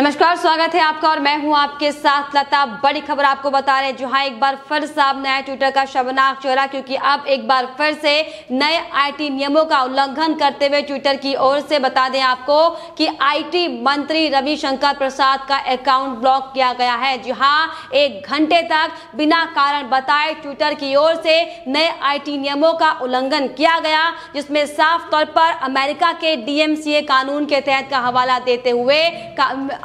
नमस्कार, स्वागत है आपका और मैं हूं आपके साथ लता। बड़ी खबर आपको बता रहे हैं, जहां एक बार फिर सामने आया ट्विटर का शर्मनाक चेहरा, क्योंकि अब एक बार फिर से नए आईटी नियमों का उल्लंघन करते हुए ट्विटर की ओर से बता दें आपको कि आईटी मंत्री रविशंकर प्रसाद का अकाउंट ब्लॉक किया गया है। जहां 1 घंटे तक बिना कारण बताए ट्विटर की ओर से नए आईटी नियमों का उल्लंघन किया गया, जिसमें साफ तौर पर अमेरिका के डीएमसीए कानून के तहत का हवाला देते हुए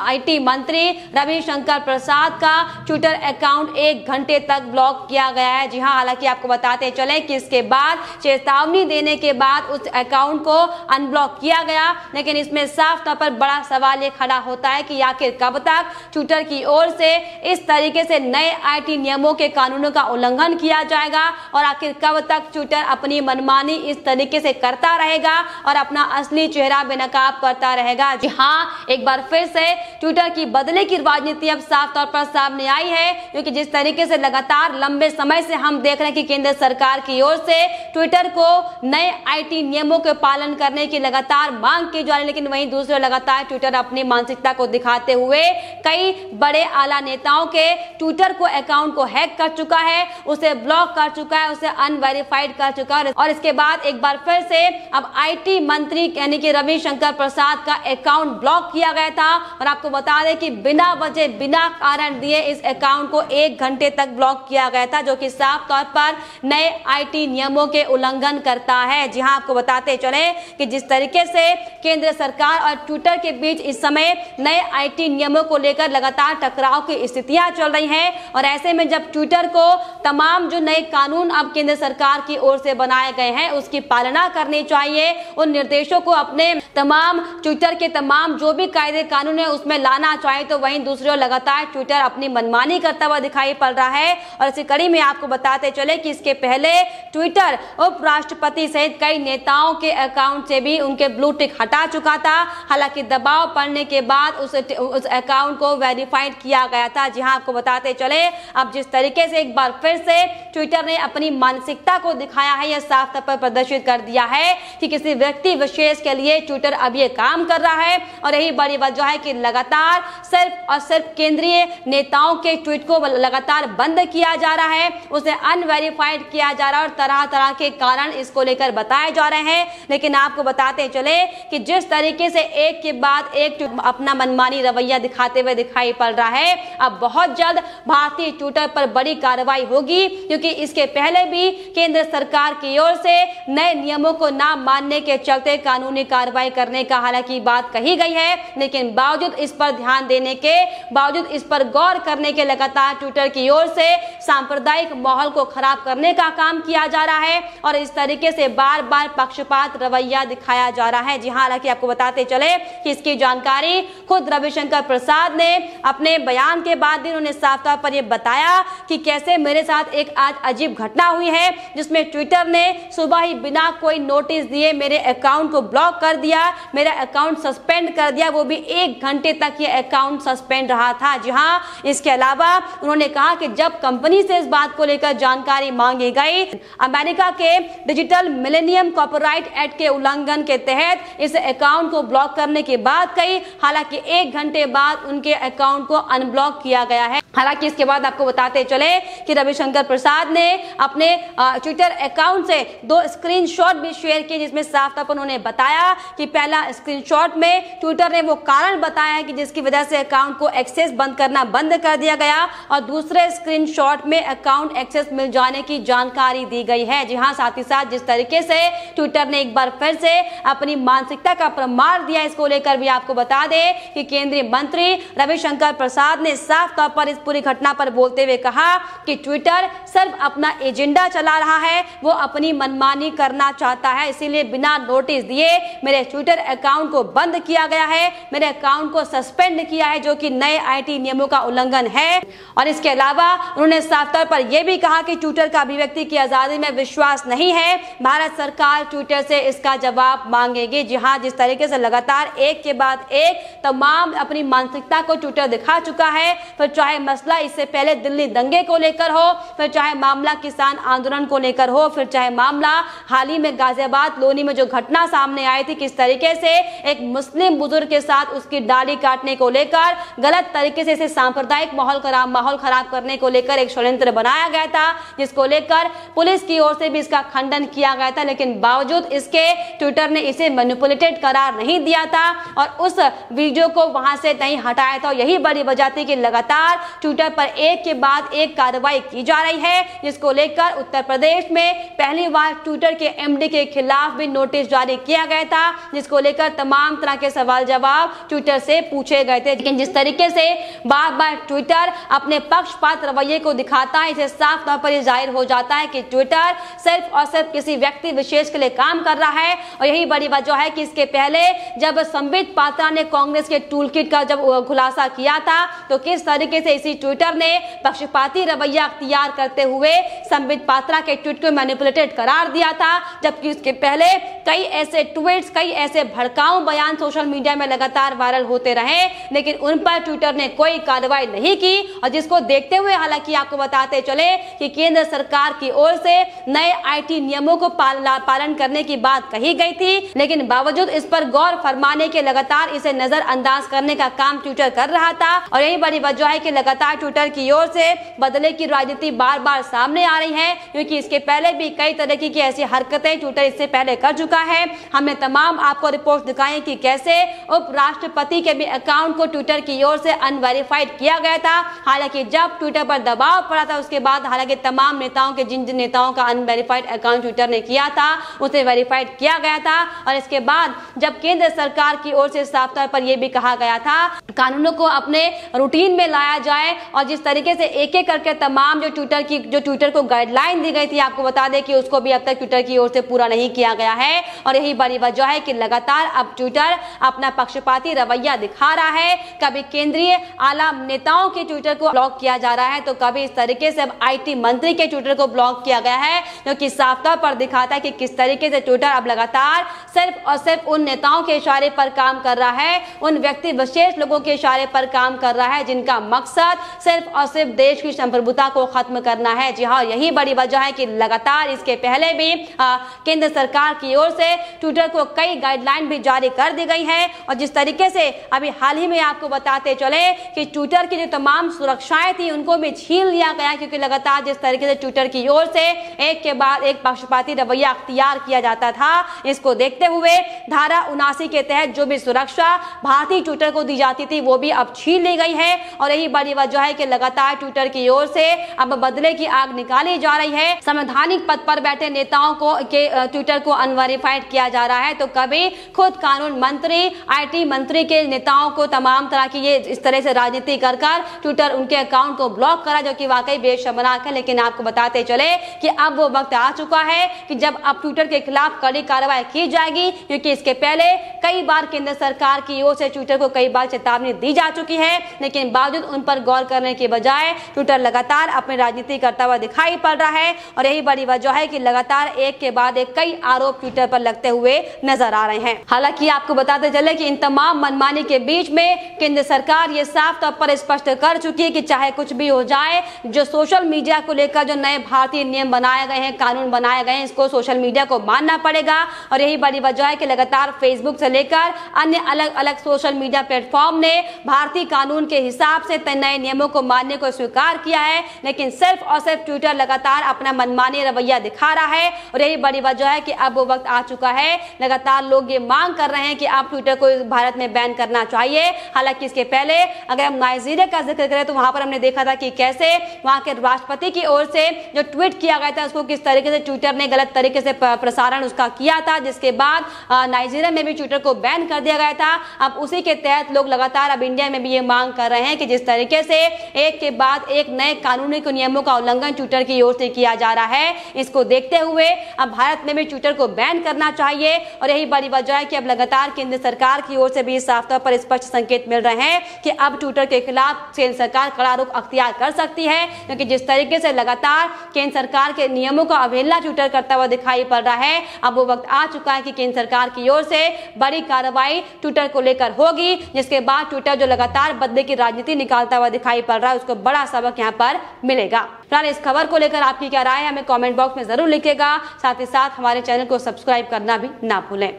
आईटी मंत्री रविशंकर प्रसाद का ट्विटर अकाउंट 1 घंटे तक ब्लॉक किया गया है। जी हां, हालांकि आपको बताते चले कि इसके बाद चेतावनी देने के बाद उस अकाउंट को अनब्लॉक किया गया, लेकिन इसमें साफ तौर पर बड़ा सवाल ये खड़ा होता है कि आखिर कब तक ट्विटर की ओर से इस तरीके से नए आईटी नियमों के कानूनों का उल्लंघन किया जाएगा और आखिर कब तक ट्विटर अपनी मनमानी इस तरीके से करता रहेगा और अपना असली चेहरा बेनकाब करता रहेगा। जी हां, एक बार फिर से ट्विटर की बदले की राजनीति अब साफ तौर पर सामने आई है, क्योंकि जिस तरीके से लगातार लंबे समय से हम देख रहे हैं कि केंद्र सरकार की ओर से ट्विटर को नए आईटी नियमों के पालन करने की लगातार मांग की जा रही है, लेकिन वहीं दूसरे लगातार ट्विटर अपनी मानसिकता को दिखाते हुए कई बड़े आला नेताओं के ट्विटर को अकाउंट को हैक कर चुका है, उसे ब्लॉक कर चुका है, उसे अनवेरिफाइड कर चुका है और इसके बाद एक बार फिर से अब आईटी मंत्री यानी कि रविशंकर प्रसाद का अकाउंट ब्लॉक किया गया था। और आपको बता दें कि बिना वजह बिना कारण दिए इस अकाउंट को 1 घंटे तक ब्लॉक किया गया था, जो कि साफ तौर पर नए आईटी नियमों के उल्लंघन करता है। जी हां, आपको बताते चले कि जिस तरीके से केंद्र सरकार और ट्विटर के बीच इस समय नए आईटी नियमों को लेकर लगातार टकराव की स्थितियां चल रही हैं और ऐसे में जब ट्विटर को तमाम जो नए कानून अब केंद्र सरकार की ओर से बनाए गए हैं उसकी पालना करनी चाहिए, उन निर्देशों को अपने तमाम ट्विटर के तमाम जो भी कायदे कानून है उसमें लाना चाहिए, तो वहीं दूसरी ओर लगातार ट्विटर अपनी मनमानी करता हुआ दिखाई पड़ रहा है। और इसी कड़ी में आपको बताते चले कि इसके पहले ट्विटर उपराष्ट्रपति सहित कई नेताओं के अकाउंट से भी उनके ब्लू टिक हटा चुका था। हालांकि दबाव पड़ने के बाद उस अकाउंट को वेरीफाइड किया गया था। जी हां, आपको बताते चले अब जिस तरीके से एक बार फिर से ट्विटर ने अपनी मानसिकता को दिखाया है, यह साफ तौर पर प्रदर्शित कर दिया है कि किसी व्यक्ति विशेष के लिए ट्विटर अब ये काम कर रहा है और यही बड़ी वजह है कि लगातार सिर्फ और सिर्फ केंद्रीय नेताओं के ट्वीट को लगातार बंद किया जा रहा है, उसे अनवेरिफाइड किया जा रहा है और तरह तरह के कारण इसको लेकर बताए जा रहे हैं। लेकिन आपको बताते चले कि जिस तरीके से एक के बाद एक अपना मनमानी रवैया दिखाते हुए दिखाई पड़ रहा है, अब बहुत जल्द भारतीय ट्विटर पर बड़ी कार्रवाई होगी, क्योंकि इसके पहले भी केंद्र सरकार की ओर से नए नियमों को ना मानने के चलते कानूनी कार्रवाई करने का हालांकि बात कही गई है, लेकिन बावजूद इस पर ध्यान देने के बावजूद इस पर गौर करने के लगातार ट्विटर की ओर से सांप्रदायिक माहौल को खराब करने का काम किया जा रहा है और इस तरीके से बार बार पक्षपात रवैया दिखाया जा रहा है। जी हां, हालांकि आपको बताते चले कि इसकी जानकारी खुद रविशंकर प्रसाद ने अपने बयान के बाद ही उन्होंने साफ तौर पर यह बताया कि कैसे मेरे साथ एक आज अजीब घटना हुई है, जिसमें ट्विटर ने सुबह ही बिना कोई नोटिस दिए मेरे अकाउंट को ब्लॉक कर दिया, मेरा अकाउंट सस्पेंड कर दिया, वो भी 1 घंटे तक ये अकाउंट सस्पेंड रहा था। जी हां, इसके अलावा उन्होंने कहा कि जब कंपनी से इस बात को लेकर जानकारी मांगी गई, अमेरिका के डिजिटल मिलेनियम कॉपीराइट एक्ट के उल्लंघन के तहत इस अकाउंट को ब्लॉक करने की बात कही। हालांकि 1 घंटे बाद उनके अकाउंट को अनब्लॉक किया गया है। हालांकि इसके बाद आपको बताते चले कि रविशंकर प्रसाद ने अपने ट्विटर अकाउंट से 2 स्क्रीनशॉट भी शेयर किए, जिसमें साफ तौर पर उन्होंने बताया कि पहला स्क्रीनशॉट में ट्विटर ने वो कारण बताया है कि जिसकी वजह से अकाउंट को एक्सेस बंद करना बंद कर दिया गया और दूसरे स्क्रीनशॉट में अकाउंट एक्सेस मिल जाने की जानकारी दी गई है। जी हां, साथ ही साथ जिस तरीके से ट्विटर ने एक बार फिर से अपनी मानसिकता का प्रमाण दिया, इसको लेकर भी आपको बता दें कि केंद्रीय मंत्री रविशंकर प्रसाद ने साफ तौर पर इस पूरी घटना पर बोलते हुए कहा कि ट्विटर सिर्फ अपना एजेंडा चला रहा है, वो अपनी मनमानी करना चाहता है, इसीलिए बिना नोटिस दिए मेरे ट्विटर अकाउंट को बंद किया गया है, मेरे अकाउंट को सस्पेंड किया है, जो कि नए आईटी नियमों का उल्लंघन है। और इसके अलावा उन्होंने साफ तौर पर यह भी कहा कि ट्विटर का अभिव्यक्ति की आजादी में विश्वास नहीं है, भारत सरकार ट्विटर से इसका जवाब मांगेगी। जी हां, जिस तरीके से लगातार एक के बाद एक तमाम अपनी मानसिकता को ट्विटर दिखा चुका है, फिर चाहे मसला इससे पहले दिल्ली दंगे को लेकर हो, फिर चाहे मामला किसान आंदोलन को लेकर हो, फिर चाहे मामला हाल ही में गाजियाबाद लोनी में जो घटना सामने आई थी, किस तरीके से एक मुस्लिम बुजुर्ग के साथ उसकी दाढ़ी काटने को लेकर गलत तरीके से इसे सांप्रदायिक माहौल खराब करने को लेकर एक षड्यंत्र बनाया गया था, जिसको लेकर पुलिस की ओर से भी इसका खंडन किया गया था। लेकिन बावजूद इसके ट्विटर ने इसे मैनिपुलेटेड करार नहीं दिया था और उस वीडियो को वहां से नहीं हटाया था। यही बड़ी वजह थी कि लगातार ट्विटर पर एक के बाद एक कार्रवाई की जा रही है, जिसको लेकर उत्तर प्रदेश में पहली बार ट्विटर के एमडी के खिलाफ भी नोटिस जारी किया गया था, जिसको लेकर तमाम तरह के सवाल जवाब ट्विटर से पूछे गए थे। लेकिन जिस तरीके से बार बार ट्विटर अपने पक्षपात रवैये को दिखाता है, इसे साफ तौर पर जाहिर हो जाता है कि ट्विटर सिर्फ और सिर्फ किसी व्यक्ति विशेष के लिए काम कर रहा है। और यही बड़ी वजह है कि इसके पहले जब संबित पात्रा ने कांग्रेस के टूल किट का जब खुलासा किया था, तो किस तरीके से इसी ट्विटर ने पक्षपाती रवैया अख्तियार करते हुए संबित पात्रा के ट्वीट को मैनिपुलेटेड करार दिया था, जबकि इसके पहले कई ऐसे ट्वीट्स, कई ऐसे भड़काऊ बयान सोशल मीडिया में लगातार वायरल होते रहे, लेकिन उन पर ट्विटर ने कोई कार्रवाई नहीं की। और जिसको देखते हुए हालांकि आपको बताते चले कि केंद्र सरकार की ओर से नए आईटी नियमों को पालन करने की बात कही गई थी, लेकिन बावजूद इस पर गौर फरमाने के लगातार इसे नजरअंदाज करने का काम ट्विटर कर रहा था। और यही बड़ी वजह है कि लगातार ट्विटर की ओर से बदले की राजनीति बार बार सामने आ रही है, क्योंकि इसके पहले भी कई तरह की ऐसी हरकतें ट्विटर इससे पहले कर चुका है। हमने तमाम आपको रिपोर्ट दिखाई कि कैसे उपराष्ट्रपति के भी अकाउंट को ट्विटर की ओर से अनवेरिफाइड किया गया था। हालांकि जब ट्विटर पर दबाव पड़ा था उसके बाद हालांकि तमाम नेताओं के जिन नेताओं का अनवेरिफाइड अकाउंट ट्विटर ने किया था उसे वेरीफाइड किया गया था। और इसके बाद जब केंद्र सरकार की ओर से साफ तौर पर यह भी कहा गया था कानूनों को अपने रूटीन में लाया जाए, और जिस तरीके से एक एक करके तमाम जो ट्विटर को गाइडलाइन दी गई थी, आपको बता दें कि उसको भी अब तक ट्विटर की ओर से पूरा नहीं किया गया है। और यही बड़ी वजह है कि लगातार अब ट्विटर अपना पक्षपाती रवैया दिखा रहा है। कभी केंद्रीय आला नेताओं के ट्विटर को ब्लॉक किया जा रहा है, तो कभी इस तरीके से अब आईटी मंत्री के ट्विटर को ब्लॉक किया गया है, जो कि साफ तौर पर दिखाता है कि किस तरीके से ट्विटर अब लगातार सिर्फ और सिर्फ उन नेताओं के इशारे पर काम कर रहा है, उन व्यक्ति विशेष लोगों के इशारे पर काम कर रहा है, जिनका मकसद सिर्फ और सिर्फ देश की संप्रभुता को खत्म करना है। जी हाँ, यही बड़ी वजह है कि लगातार इसके पहले भी केंद्र सरकार की ओर से ट्विटर को कई गाइडलाइन भी जारी कर दी गई है। और जिस तरीके से अभी हाल ही में आपको बताते चले कि ट्विटर की जो तमाम सुरक्षाएं थी उनको भी छीन लिया गया, क्योंकि लगातार जिस तरीके से ट्विटर की ओर से एक के बाद एक पक्षपाती रवैया अख्तियार किया जाता था, इसको देखते हुए धारा 79 के तहत जो भी सुरक्षा भारतीय ट्विटर को दी जाती थी वो भी अब छीन ली गई है। और यही बड़ी वजह है कि लगातार ट्विटर की ओर से अब बदले की आग निकाली जा रही है। संवैधानिक पद पर बैठे नेताओं को ट्विटर को अनवेरिफाइड किया जा रहा है, तो कभी खुद कानून मंत्री, आईटी मंत्री के नेताओं को तमाम तरह की ये इस तरह से राजनीति कर ट्विटर उनके अकाउंट को ब्लॉक करा, जो कि वाकई बेशर्मनाक है। लेकिन आपको बताते चले कि अब वो वक्त आ चुका है कि जब अब ट्विटर के खिलाफ कड़ी कार्रवाई की जाएगी, क्योंकि इसके पहले कई बार केंद्र सरकार की ओर से ट्विटर को कई बार चेतावनी दी जा चुकी है, लेकिन बावजूद उन पर गौर करने के बजाय ट्विटर लगातार अपनी राजनीति करता हुआ दिखाई पड़ रहा है। और यही बड़ी वजह है कि लगातार एक के बाद एक कई आरोप ट्विटर पर लगते हुए नजर आ रहे हैं। हालांकि आपको बताते चले कि इन तमाम मनमानी के बीच में केंद्र सरकार ये साफ तौर पर स्पष्ट कर चुकी है कि चाहे कुछ भी हो जाए, जो सोशल मीडिया को लेकर जो नए भारतीय नियम बनाए गए हैं, कानून बनाए गए हैं, इसको सोशल मीडिया को मानना पड़ेगा। और यही बड़ी वजह है कि लगातार फेसबुक से लेकर अन्य अलग अलग सोशल मीडिया प्लेटफॉर्म ने भारतीय कानून के हिसाब से नए नियमों को मानने को स्वीकार किया है, लेकिन सिर्फ और सिर्फ ट्विटर लगातार अपना मनमानी रवैया दिखा रहा है। और यही बड़ी वजह है कि अब वो वक्त आ चुका है, लगातार लोग ये मांग कर रहे हैं कि अब ट्विटर को भारत में बैन करना चाहिए। हालांकि इसके पहले अगर हम नाइजीरिया का जिक्र करें तो वहां पर हमने देखा था कि कैसे वहां के राष्ट्रपति की ओर से जो ट्वीट किया गया था उसको किस तरीके से ट्विटर ने गलत तरीके से प्रसारण उसका किया था, जिसके बाद नाइजीरिया में भी ट्विटर को बैन कर दिया गया था। अब उसी के तहत लोग लगातार अब इंडिया में भी ये मांग कर रहे हैं कि जिस तरीके से एक के बाद एक नए कानूनी नियमों का उल्लंघन ट्विटर की ओर से किया जा रहा है, इसको देखते हुए अब भारत में भी ट्विटर को बैन करना चाहिए। और यही बड़ी वजह है कि अब लगातार केंद्र सरकार की ओर से भी साफ तौर पर स्पष्ट संकेत मिल रहे हैं कि अब ट्विटर के खिलाफ केंद्र सरकार कड़ा रुख अख्तियार कर सकती है, क्योंकि जिस तरीके से लगातार केंद्र सरकार के नियमों का अवहेलना ट्विटर करता हुआ दिखाई पड़ रहा है, अब वो वक्त आ चुका है कि केंद्र सरकार की ओर से बड़ी कार्रवाई ट्विटर को लेकर होगी, जिसके बाद ट्विटर जो लगातार बदले की राजनीति निकालता हुआ दिखाई पड़ रहा है उसको बड़ा सबक यहाँ पर मिलेगा। फिलहाल इस खबर को लेकर आपकी क्या राय है हमें कमेंट बॉक्स में जरूर लिखिएगा। साथ ही साथ हमारे चैनल को सब्सक्राइब करना भी ना भूलें।